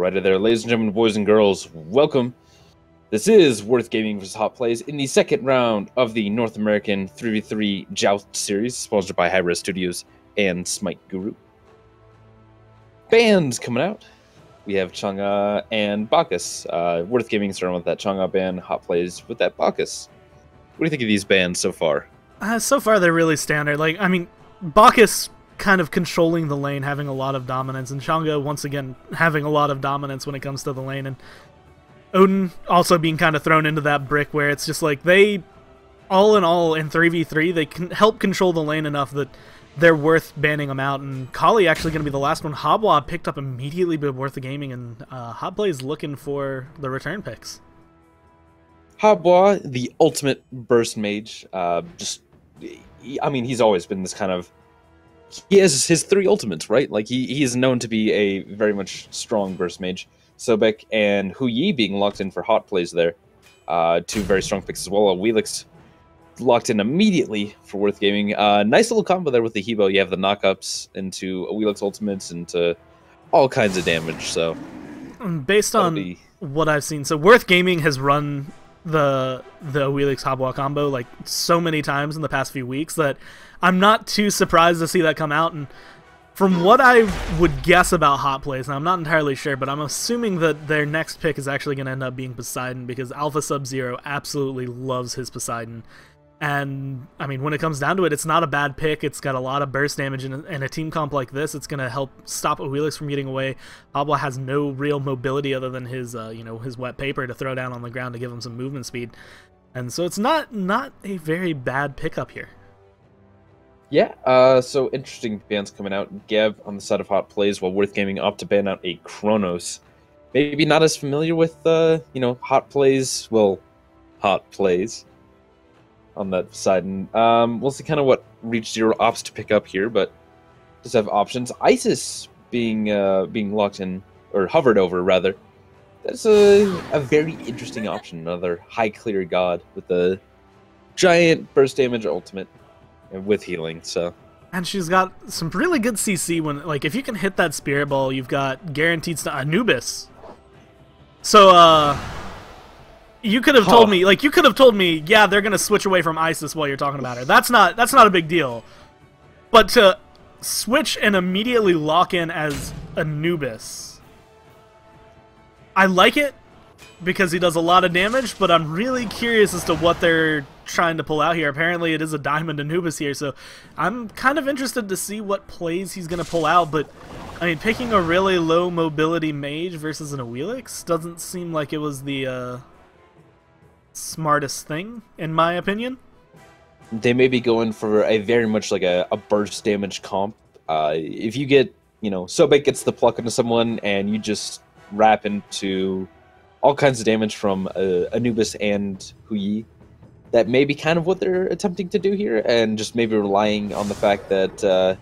Alrighty there, ladies and gentlemen, boys and girls, welcome. This is Worth Gaming vs. Hot Plays in the second round of the North American 3v3 Joust series, sponsored by HiRez Studios and Smite Guru. Bands coming out. We have Chang'e and Bacchus. Worth Gaming starting with that Chang'e band, Hot Plays with that Bacchus. What do you think of these bands so far? So far, they're really standard. Like, I mean, Bacchus kind of controlling the lane, having a lot of dominance, and Chang'e once again having a lot of dominance when it comes to the lane, and Odin also being kind of thrown into that brick where it's just like they, all in all, in 3v3, they can help control the lane enough that they're worth banning them out. And Kali actually going to be the last one. Habwa picked up immediately by Worth the Gaming, and Hot Play is looking for the return picks. Habwa, the ultimate burst mage, I mean, he's always been this kind of, he has his three ultimates, right? Like, he is known to be a very much strong burst mage. Sobek and Hu Yi being locked in for Hot Plays there. Two very strong picks as well. Wheelix locked in immediately for Worth Gaming. Nice little combo there with the Hebo. You have the knockups into Wheelix ultimates into all kinds of damage. So, based on what I've seen, so Worth Gaming has run the Wheelix Habwa combo like so many times in the past few weeks that I'm not too surprised to see that come out. And from what I would guess about Hot Plays, and I'm not entirely sure, but I'm assuming that their next pick is actually going to end up being Poseidon, because Alpha Sub-Zero absolutely loves his Poseidon. And, I mean, when it comes down to it, it's not a bad pick. It's got a lot of burst damage, and in a team comp like this, it's going to help stop Wheelix from getting away. Habwa has no real mobility other than his, his wet paper to throw down on the ground to give him some movement speed. And so it's not a very bad pickup here. Yeah, so interesting bands coming out. Gev on the side of Hot Plays, while Worth Gaming opt to ban out a Kronos. Maybe not as familiar with, Hot Plays, well, Hot Plays on that side. And we'll see kind of what Reach Zero opts to pick up here, but just have options. Isis being locked in, or hovered over, rather. That's a very interesting option. Another high clear god with a giant burst damage ultimate. With healing, so. And she's got some really good CC when, like, if you can hit that Spirit Ball, you've got guaranteed Anubis. So, you could have told me, yeah, they're gonna switch away from Isis while you're talking about her. That's not a big deal. But to switch and immediately lock in as Anubis, I like it because he does a lot of damage, but I'm really curious as to what they're trying to pull out here. Apparently it is a Diamond Anubis here, so I'm kind of interested to see what plays he's going to pull out. But I mean, picking a really low mobility mage versus an Wheelix doesn't seem like it was the smartest thing, in my opinion. They may be going for a very much like a burst damage comp. If you get, Sobek gets the pluck into someone and you just wrap into all kinds of damage from Anubis and Hu Yi, that may be kind of what they're attempting to do here, and just maybe relying on the fact that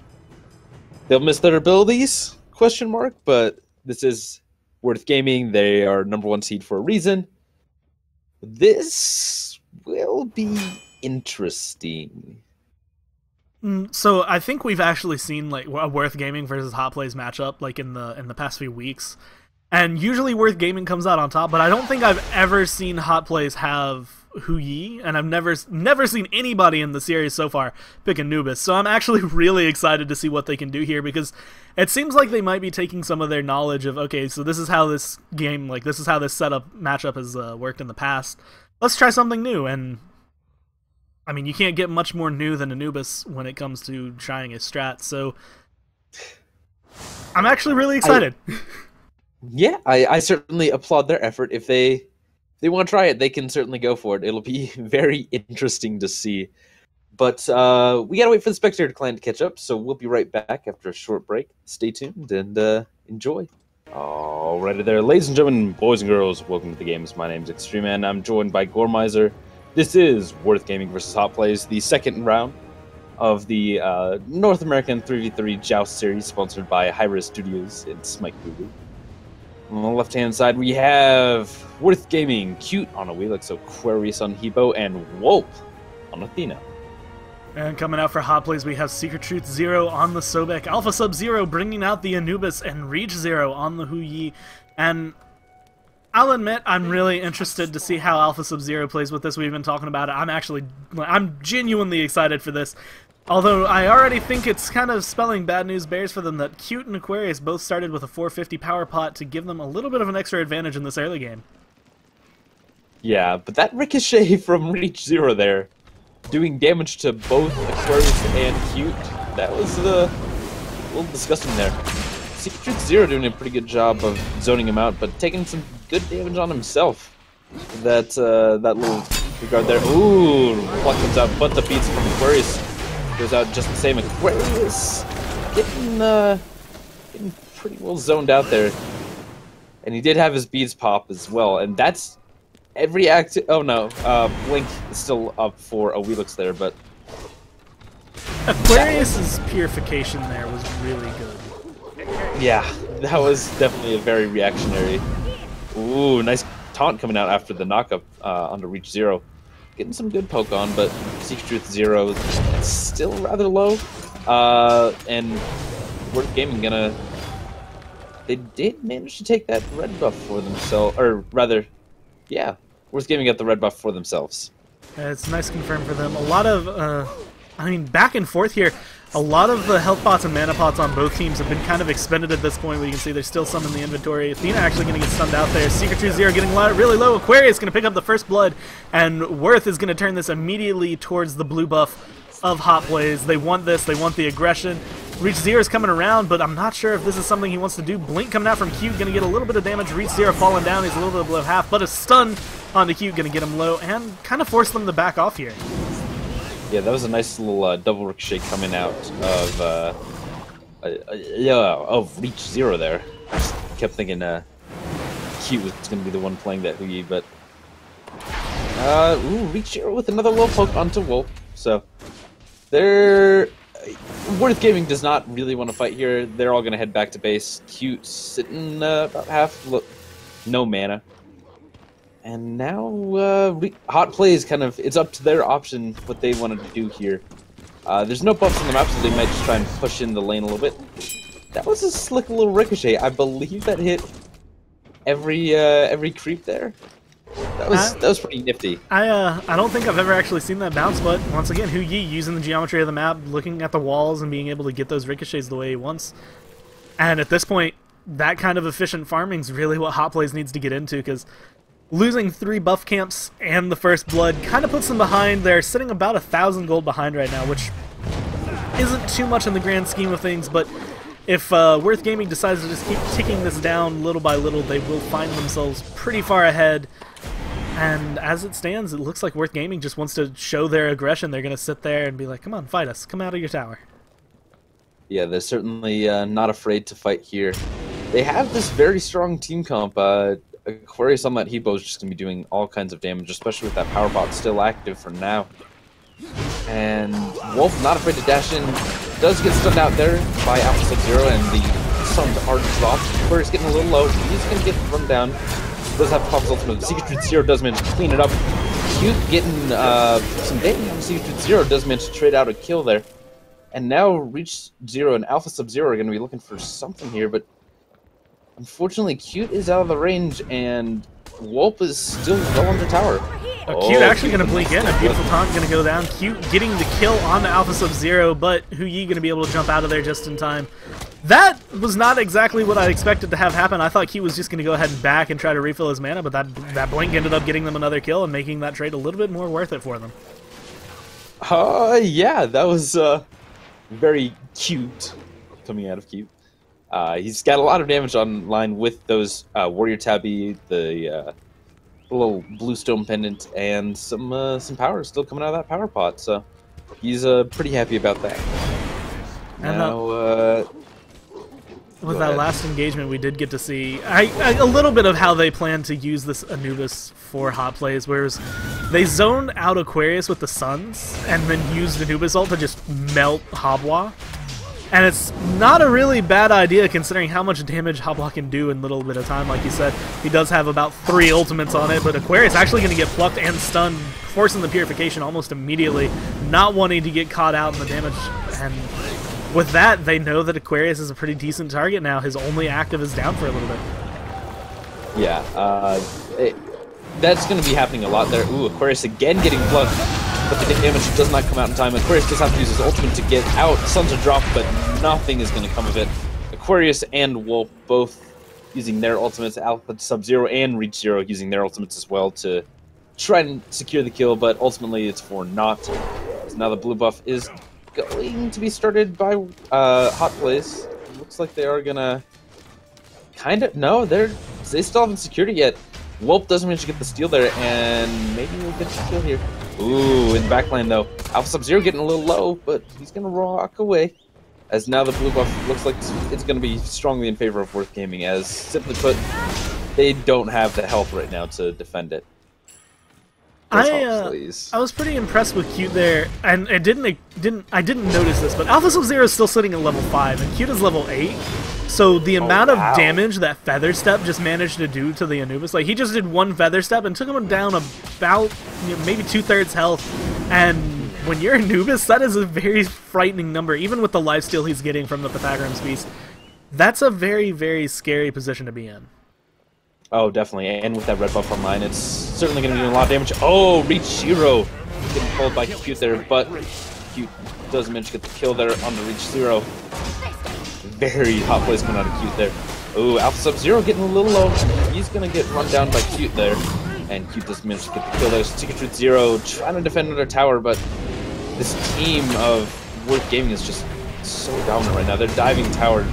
they'll miss their abilities, ? But this is Worth Gaming. They are #1 seed for a reason. This will be interesting. So I think we've actually seen like a Worth Gaming versus Hot Plays matchup like in the past few weeks. And usually Worth Gaming comes out on top, but I don't think I've ever seen Hot Plays have Hu Yi, and I've never seen anybody in the series so far pick Anubis. So I'm actually really excited to see what they can do here, because it seems like they might be taking some of their knowledge of, okay, so this is how this game, like this is how this setup matchup has worked in the past. Let's try something new. And I mean, you can't get much more new than Anubis when it comes to trying a strat. So I'm actually really excited. Yeah, I certainly applaud their effort. If they want to try it, they can certainly go for it. It'll be very interesting to see. But we gotta wait for the Spectator client to catch up, so we'll be right back after a short break. Stay tuned and enjoy. Alrighty there, ladies and gentlemen, boys and girls, welcome to the games. My name is Extreme, and I'm joined by Goremizer. This is Worth Gaming vs. Hot Plays, the second round of the North American 3v3 Joust series, sponsored by HiRez Studios and Smite Guru. On the left-hand side, we have Worth Gaming, Cute on a Wheelix, Aquarius on Hebo, and Wolp on Athena. And coming out for hot plays, we have Secret Truth Zero on the Sobek, Alpha Sub-Zero bringing out the Anubis, and Reach Zero on the Hu Yi. And I'll admit, I'm really interested to see how Alpha Sub-Zero plays with this. We've been talking about it. I'm genuinely excited for this. Although I already think it's kind of spelling bad news bears for them that Cute and Aquarius both started with a 450 power pot to give them a little bit of an extra advantage in this early game. Yeah, but that ricochet from Reach Zero there, doing damage to both Aquarius and Cute, that was a little disgusting there. Secret Truth Zero doing a pretty good job of zoning him out, but taking some good damage on himself. That little regard there. Ooh, Pluck comes out, but the beats from Aquarius goes out just the same. Aquarius getting pretty well zoned out there. And he did have his beads pop as well, and that's every act. Oh no, Blink is still up for a Wheelix there, but Aquarius's purification there was really good. Yeah, that was definitely a very reactionary. Ooh, nice taunt coming out after the knockup onto Reach Zero. Getting some good poke on, but Secret Truth Zero is still rather low. And Worth Gaming they did manage to take that red buff for themselves, or rather, yeah, Worth Gaming got the red buff for themselves. It's nice to confirm for them. A lot of, back and forth here. A lot of the health pots and mana pots on both teams have been kind of expended at this point, where you can see there's still some in the inventory. Athena actually going to get stunned out there. Secret Truth Zero getting really low. Aquarius going to pick up the first blood, and Worth is going to turn this immediately towards the blue buff of hot plays. They want this. They want the aggression. Reach Zero is coming around, but I'm not sure if this is something he wants to do. Blink coming out from Cute, going to get a little bit of damage. Reach Zero falling down. He's a little bit below half, but a stun onto Cute going to get him low and kind of force them to back off here. Yeah, that was a nice little double ricochet coming out of Reach Zero there. I just kept thinking Cute was going to be the one playing that Hu Yi, but Reach Zero with another low poke onto Wolf. So Worth Gaming does not really want to fight here. They're all going to head back to base. Cute sitting about half, no mana. And now, hot plays it's up to their option what they wanted to do here. There's no buffs on the map, so they might just try and push in the lane a little bit. That was a slick little ricochet. I believe that hit every creep there. That was pretty nifty. I don't think I've ever actually seen that bounce, but once again, Hu Yi using the geometry of the map, looking at the walls and being able to get those ricochets the way he wants. And at this point, that kind of efficient farming is really what hot plays needs to get into, because losing 3 buff camps and the first blood kind of puts them behind. They're sitting about 1,000 gold behind right now, which isn't too much in the grand scheme of things, but if Worth Gaming decides to just keep ticking this down little by little, they will find themselves pretty far ahead. And as it stands, it looks like Worth Gaming just wants to show their aggression. They're going to sit there and be like, come on, fight us. Come out of your tower. Yeah, they're certainly not afraid to fight here. They have this very strong team comp. Aquarius on that Hebo is just going to be doing all kinds of damage, especially with that power bot still active for now. And Wolf not afraid to dash in, does get stunned out there by Alpha Sub-Zero, and the stuns are dropped. Aquarius getting a little low, he's going to get run down. Does have to pop his ultimate. Secret Truth Zero does manage to clean it up. Cute getting some damage on Secret Truth Zero, does manage to trade out a kill there. And now Reach Zero and Alpha Sub-Zero are going to be looking for something here, but unfortunately, Cute is out of the range, and Wolf is still well under tower. Cute actually going to blink in. A beautiful taunt going to go down. Cute getting the kill on the Alpha Sub-Zero, but Hu Yi going to be able to jump out of there just in time. That was not exactly what I expected to have happen. I thought Cute was just going to go ahead and back and try to refill his mana, but that blink ended up getting them another kill and making that trade a little bit more worth it for them. Yeah, that was very cute coming out of Cute. He's got a lot of damage online with those Warrior Tabby, the little blue stone pendant, and some power still coming out of that power pot. So he's pretty happy about that. And now, with that last engagement, we did get to see a little bit of how they plan to use this Anubis for hot plays, whereas they zoned out Aquarius with the Suns and then used Anubis ult to just melt Habwa. And it's not a really bad idea considering how much damage Habwa can do in a little bit of time. Like you said, he does have about 3 ultimates on it, but Aquarius actually going to get plucked and stunned, forcing the purification almost immediately. not wanting to get caught out in the damage. And with that, they know that Aquarius is a pretty decent target now. His only active is down for a little bit. Yeah, that's going to be happening a lot there. Ooh, Aquarius again getting plugged, but the damage does not come out in time. Aquarius does have to use his ultimate to get out. Suns are dropped, but nothing is going to come of it. Aquarius and Wolf both using their ultimates, Alpha Sub-Zero and Reach Zero using their ultimates as well to try and secure the kill, but ultimately it's for naught. So now the blue buff is going to be started by Hot Blaze. Looks like they are going to kind of... No, they still haven't secured it yet. Wolf doesn't manage to get the steal there, and maybe we'll get the kill here. Ooh, in the backline though. Alpha Sub-Zero getting a little low, but he's going to rock away. As now the blue buff looks like it's going to be strongly in favor of Worth Gaming, as simply put, they don't have the health right now to defend it. I was pretty impressed with Cute there, and I didn't notice this, but Alpha Sub-Zero is still sitting at level 5, and Cute is level 8. So the amount of damage that Feather Step just managed to do to the Anubis, like he just did one Feather Step and took him down about maybe 2/3 health, and when you're Anubis, that is a very frightening number, even with the lifesteal he's getting from the Pythagorean's Beast. That's a very, very scary position to be in. Oh, definitely, and with that red buff online, it's certainly going to be doing a lot of damage. Oh, Reach Zero getting pulled by Cute there, but Cute does manage to get the kill there on the Reach Zero. Very hot plays coming out of Cute there. Ooh, Alpha Sub-Zero getting a little low. He's going to get run down by Cute there, and Cute does manage to get the kill there. Secret Truth Zero trying to defend another tower, but this team of Worth Gaming is just so dominant right now. They're diving tower.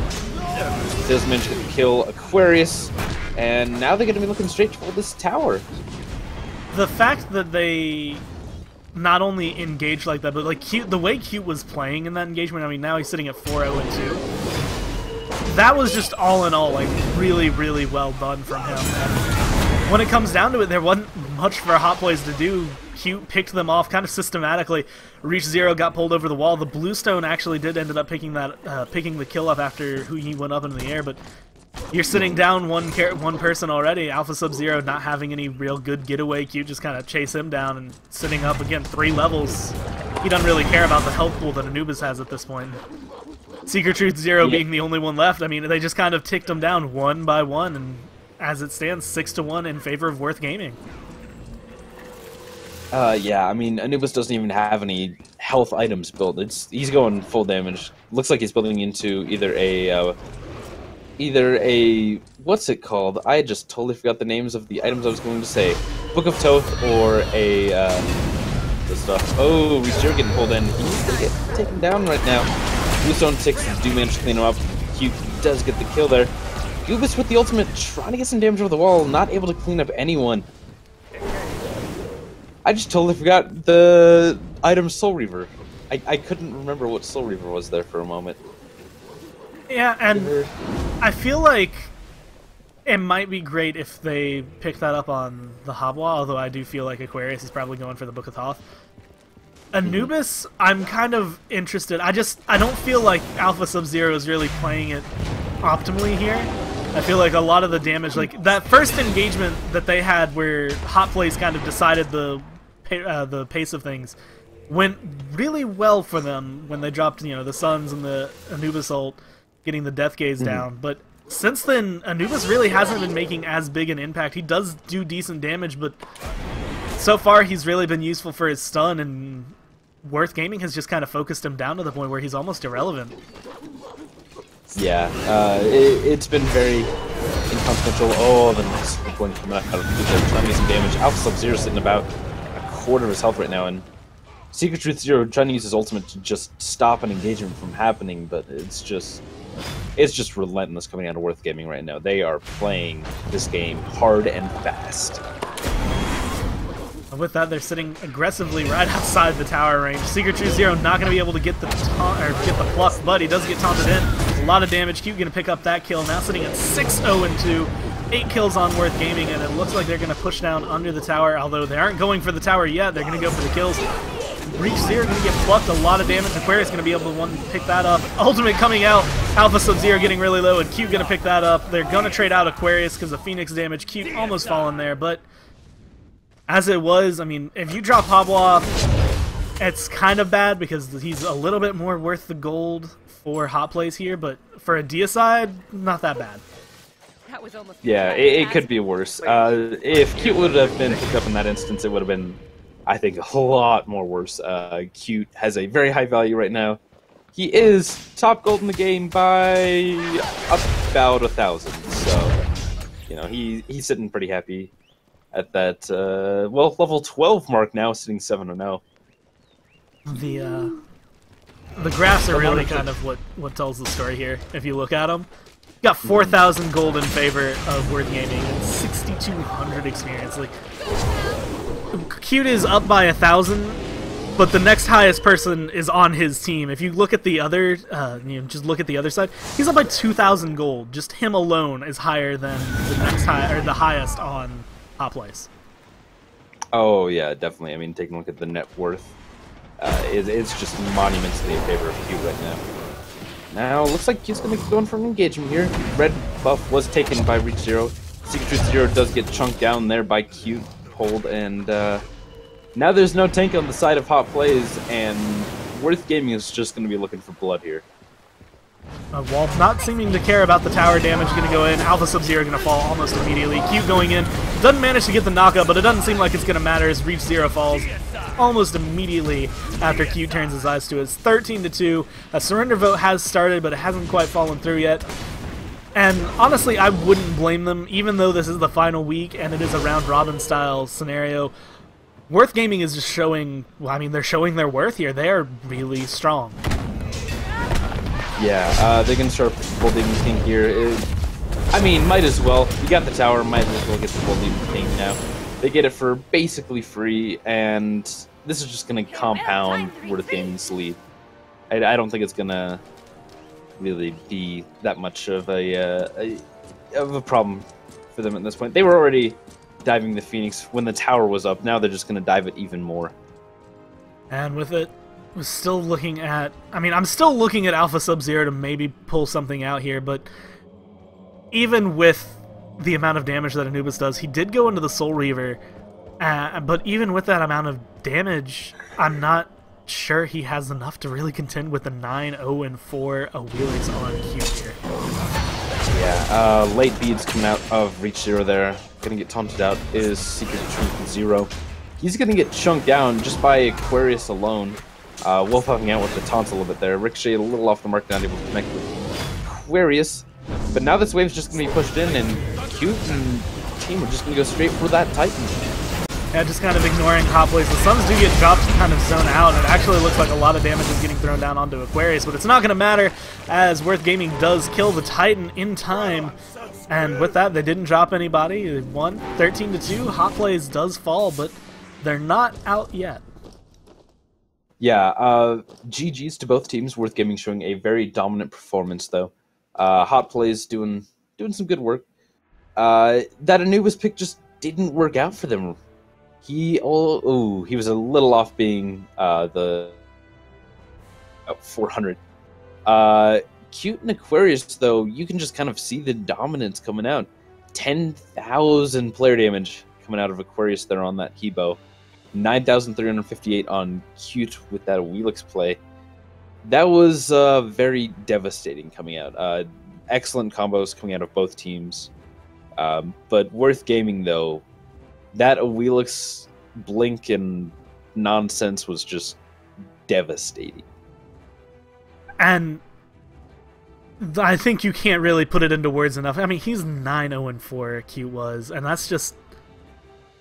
Does manage to kill Aquarius, and now they're going to be looking straight for this tower. The fact that they not only engaged like that, but like the way Cute was playing in that engagement, I mean, now he's sitting at 4-0-2. That was just all in all, like, really, really well done from him. And when it comes down to it, there wasn't much for Hot Blaze to do. Cute picked them off kind of systematically. Reach Zero got pulled over the wall. The Bluestone actually did ended up picking the kill up after he went up in the air, but you're sitting down one person already. Alpha Sub-Zero not having any real good getaway. Cute just kind of chase him down and sitting up again 3 levels. He doesn't really care about the health pool that Anubis has at this point. Secret Truth Zero being the only one left. I mean, they just kind of ticked him down one by one, and as it stands, 6-1 in favor of Worth Gaming. Yeah, I mean, Anubis doesn't even have any health items built. He's going full damage. Looks like he's building into either a what's it called? I just totally forgot the names of the items I was going to say. Book of Toth or a this stuff. Oh, Reach Zero getting pulled in. He's gonna get taken down right now. Bluestone 6 do manage to clean him up. Cute does get the kill there. Goobus with the ultimate, trying to get some damage over the wall, not able to clean up anyone. I just totally forgot the item Soul Reaver. I couldn't remember what Soul Reaver was there for a moment. Yeah, and I feel like it might be great if they pick that up on the Habwa, although I do feel like Aquarius is probably going for the Book of Thoth. Anubis, I'm kind of interested. I don't feel like Alpha Sub-Zero is really playing it optimally here. I feel like a lot of the damage, like that first engagement that they had where Hot Blaze kind of decided the pace of things, went really well for them when they dropped, the Suns and the Anubis ult, getting the Death Gaze down. But since then, Anubis really hasn't been making as big an impact. He does do decent damage, but so far he's really been useful for his stun, and Worth Gaming has just kind of focused him down to the point where he's almost irrelevant. Yeah, it's been very inconsequential. Oh, the nice point coming out of the trying to get some damage. Alpha Sub-Zero sitting about a quarter of his health right now, and Secret Truth Zero trying to use his ultimate to just stop an engagement from happening, but it's just relentless coming out of Worth Gaming right now. They are playing this game hard and fast. With that, they're sitting aggressively right outside the tower range. Secret Truth Zero not going to be able to get the pluck, but he does get taunted in. A lot of damage. Cute going to pick up that kill. Now sitting at 6-0-2. 8 kills on Worth Gaming, and it looks like they're going to push down under the tower, although they aren't going for the tower yet. They're going to go for the kills. Reach Zero going to get plucked. A lot of damage. Aquarius going to be able to pick that up. Ultimate coming out. Alpha Sub-Zero getting really low, and Cute going to pick that up. They're going to trade out Aquarius because of Phoenix damage. Cute almost falling there, but as it was, I mean, if you drop Habwa off, It's kind of bad because he's a little bit more worth the gold for hot plays here, but for a deicide, not that bad. That was almost Yeah, it could be worse. If Cute would have been picked up in that instance, it would have been, I think, a lot more worse. Cute has a very high value right now. He is top gold in the game by about 1,000, so you know he's sitting pretty happy at that well, level 12 mark now, sitting 7-0. The graphs are really kind of what tells the story here. If you look at them, you got 4,000 gold in favor of Worth Gaming and 6,200 experience. Like, Cute is up by 1,000. But the next highest person is on his team. If you look at the other, just look at the other side, he's up by 2,000 gold. Just him alone is higher than the next the highest on Hot Place. Oh yeah, definitely. I mean, taking a look at the net worth, it's just monumentally in favor of Cute right now. Now looks like Cute's gonna go in for an engagement here. Red buff was taken by Reach Zero. Secret Truth Zero does get chunked down there by Cute, hold, and now there's no tank on the side of Hot Plays, and Worth Gaming is just going to be looking for blood here. Walt not seeming to care about the tower damage going to go in. Alpha Sub-Zero going to fall almost immediately. Cute going in. Doesn't manage to get the knockup, but it doesn't seem like it's going to matter as Reach Zero falls almost immediately after Cute turns his eyes to it. It's 13-2. A surrender vote has started, but it hasn't quite fallen through yet. And honestly, I wouldn't blame them, even though this is the final week and it is a round-robin style scenario. Worth Gaming is just showing, well, I mean, they're showing their worth here. They are really strong. Yeah, they can start Gold Demon King here. I mean, might as well. You got the tower, might as well get the Gold Demon King now. They get it for basically free, and this is just going to compound Worth Gaming's lead. I don't think it's going to really be that much of a problem for them at this point. They were already diving the Phoenix when the tower was up. Now they're just going to dive it even more. And with it, we're still looking at... I mean, I'm still looking at Alpha Sub-Zero to maybe pull something out here, but even with the amount of damage that Anubis does, he did go into the Soul Reaver, but even with that amount of damage, I'm not sure he has enough to really contend with the 9-0-4 Wheelers on Cute here. Yeah, late beads coming out of Reach Zero there. Gonna get taunted out is Secret Truth Zero. He's gonna get chunked down just by Aquarius alone. Wolf helping out with the taunts a little bit there. Ricochet a little off the mark, not able to connect with Aquarius. But now this wave's just gonna be pushed in, and Cute and team are just gonna go straight for that Titan. Yeah, just kind of ignoring Hot Plays. The Suns do get dropped to kind of zone out, and it actually looks like a lot of damage is getting thrown down onto Aquarius, but it's not going to matter as Worth Gaming does kill the Titan in time. And with that, they didn't drop anybody. They won 13-2. Hot Plays does fall, but they're not out yet. Yeah, GG's to both teams. Worth Gaming showing a very dominant performance, though. Hot Plays doing some good work. That Anubis pick just didn't work out for them. He was a little off being the 400. Cute and Aquarius, though, you can just kind of see the dominance coming out. 10,000 player damage coming out of Aquarius there on that Hebo. 9,358 on Cute with that Wheelix play. That was very devastating coming out. Excellent combos coming out of both teams. But Worth Gaming, though, that Wheelix blink and nonsense was just devastating. And I think you can't really put it into words enough. I mean, he's 9-0-4, Cute was, and that's just...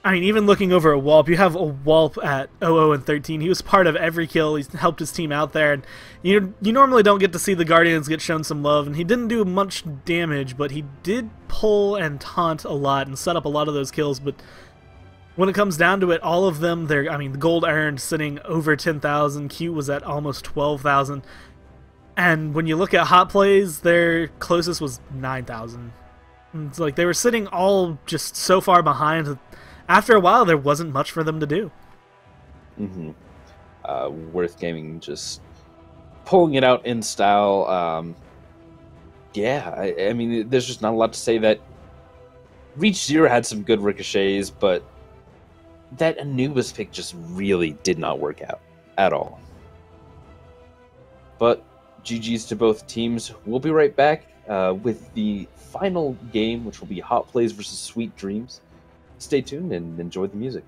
I mean, even looking over at Walp, you have a Walp at 0-0-13. He was part of every kill. He's helped his team out there, and you normally don't get to see the Guardians get shown some love, and he didn't do much damage, but he did pull and taunt a lot and set up a lot of those kills, but when it comes down to it, all of them, I mean, the gold earned sitting over 10,000. Q was at almost 12,000. And when you look at Hot Plays, their closest was 9,000. It's like they were sitting all just so far behind. After a while, there wasn't much for them to do. Worth Gaming just pulling it out in style. Yeah, I mean, there's just not a lot to say. That Reach Zero had some good ricochets, but that Anubis pick just really did not work out. at all. But GG's to both teams. We'll be right back with the final game, which will be Hot Plays versus Sweet Dreams. Stay tuned and enjoy the music.